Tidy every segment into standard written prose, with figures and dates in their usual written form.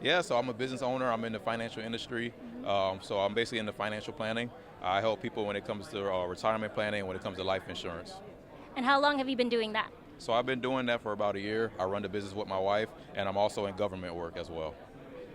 Yeah, so I'm a business owner. I'm in the financial industry. So I'm basically in the financial planning. I help people when it comes to retirement planning, when it comes to life insurance. And how long have you been doing that? So I've been doing that for about a year. I run the business with my wife, and I'm also in government work as well.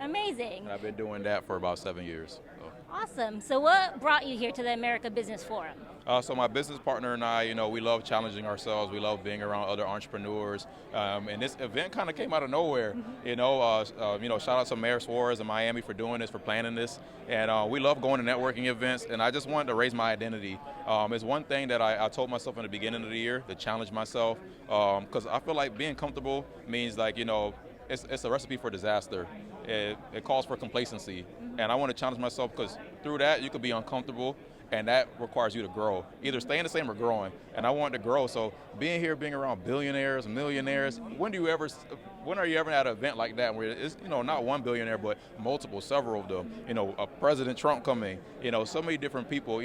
Amazing. And I've been doing that for about 7 years. Awesome. So what brought you here to the America Business Forum? So my business partner and I, we love challenging ourselves. We love being around other entrepreneurs. And this event kind of came out of nowhere. Shout out to Mayor Suarez in Miami for doing this, for planning this. And we love going to networking events. And I just wanted to raise my identity. It's one thing that I told myself in the beginning of the year to challenge myself, because I feel like being comfortable means it's a recipe for disaster. It calls for complacency. And I want to challenge myself because through that you could be uncomfortable, and that requires you to grow, either staying the same or growing. And I wanted to grow, so being here, being around billionaires, millionaires, when are you ever at an event like that where it's not one billionaire but multiple, several of them, President Trump coming, so many different people,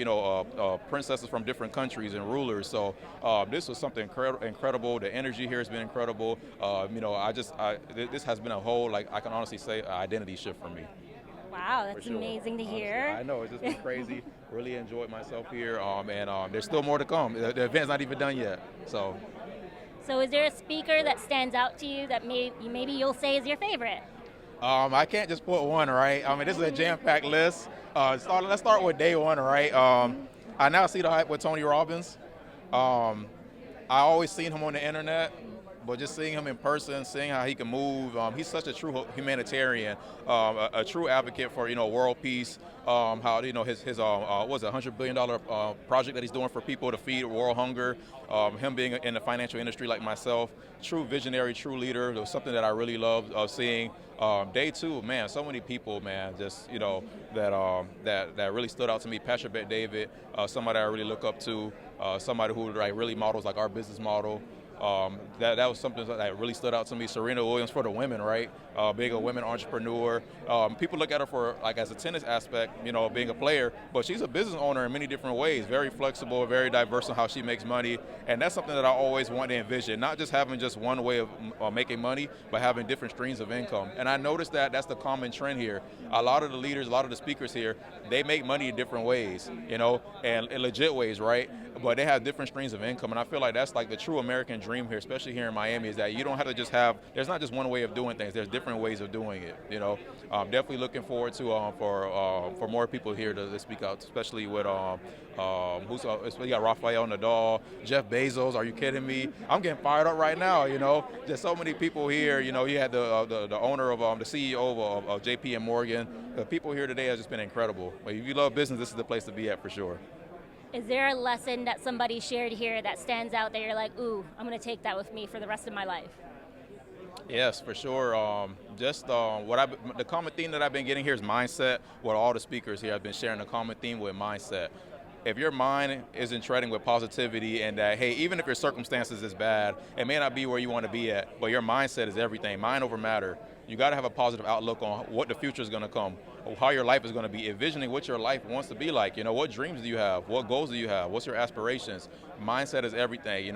princesses from different countries and rulers. So this was something incredible. The energy here has been incredible. This has been a whole, I can honestly say, identity shift for me. Wow, that's Sure. amazing to Honestly, hear. I know, it's just been crazy. Really enjoyed myself here, and there's still more to come. The event's not even done yet, so. So is there a speaker that stands out to you that maybe you'll say is your favorite? I can't just put one, right? I mean, this is a jam-packed list. Let's start with day one, right? I now see the hype with Tony Robbins. I always seen him on the internet, but just seeing him in person, seeing how he can move, he's such a true humanitarian, a true advocate for world peace. How his was it $100 billion project that he's doing for people to feed world hunger. Him being in the financial industry like myself, true visionary, true leader. It was something that I really loved seeing. Day two, man, so many people, man, just that really stood out to me. Patrick Bet David, somebody I really look up to, somebody who really models our business model. That was something that really stood out to me. Serena Williams for the women, right? Being a women entrepreneur. People look at her for as a tennis aspect, being a player, but she's a business owner in many different ways. Very flexible, very diverse in how she makes money, and that's something that I always want to envision. Not just having just one way of making money, but having different streams of income. And I noticed that that's the common trend here. A lot of the leaders, a lot of the speakers here, they make money in different ways, and in legit ways, right? But they have different streams of income, and I feel like that's the true American dream here, especially here in Miami, is that you don't have to just there's not just one way of doing things, there's different ways of doing it, Definitely looking forward to for more people here to speak out, especially with we got Rafael Nadal, Jeff Bezos. Are you kidding me? I'm getting fired up right now, Just so many people here, you had the owner of the CEO of JP and Morgan. The people here today have just been incredible. If you love business, this is the place to be at for sure. Is there a lesson that somebody shared here that stands out that you're like, ooh, I'm going to take that with me for the rest of my life? Yes, for sure. The common theme that I've been getting here is mindset. What all the speakers here have been sharing, the common theme with mindset. If your mind isn't treading with positivity, and that, hey, even if your circumstances is bad, it may not be where you want to be at, but your mindset is everything. Mind over matter. You got to have a positive outlook on what the future is going to come, how your life is going to be, envisioning what your life wants to be like. What dreams do you have? What goals do you have? What's your aspirations? Mindset is everything.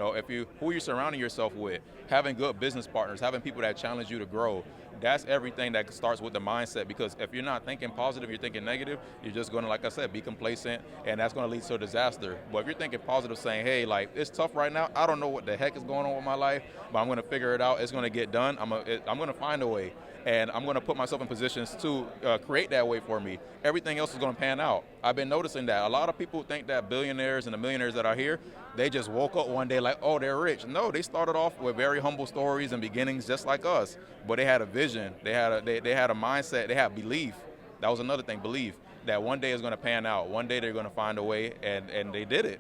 Who you're surrounding yourself with, having good business partners, having people that challenge you to grow. That's everything that starts with the mindset, because if you're not thinking positive, you're thinking negative, you're just going to, like I said, be complacent, and that's going to lead to a disaster. But if you're thinking positive, saying, hey, it's tough right now, I don't know what the heck is going on with my life, but I'm going to figure it out, it's going to get done, I'm going to find a way, and I'm going to put myself in positions to create that way for me. Everything else is going to pan out. I've been noticing that. A lot of people think that billionaires and the millionaires that are here, they just woke up one day like, oh, they're rich. No, they started off with very humble stories and beginnings just like us, but they had a vision, they had a mindset, they had belief. That was another thing, belief, that one day is going to pan out. One day they're going to find a way, and they did it.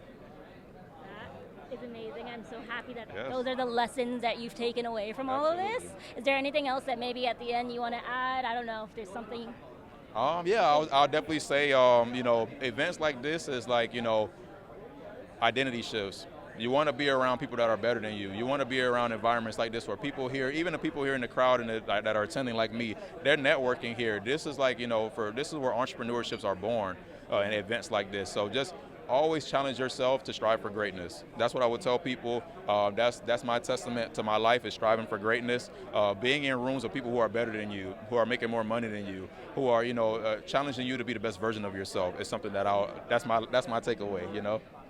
That is amazing. I'm so happy that Yes. those are the lessons that you've taken away from all of this. Is there anything else that maybe at the end you want to add? I don't know if there's something. I'll definitely say, events like this is identity shifts. You want to be around people that are better than you. You want to be around environments like this where people here, even the people here in the crowd that are attending like me, they're networking here. This is this is where entrepreneurships are born in events like this. So just always challenge yourself to strive for greatness. That's what I would tell people. That's my testament to my life, is striving for greatness. Being in rooms with people who are better than you, who are making more money than you, who are challenging you to be the best version of yourself is something that that's my takeaway.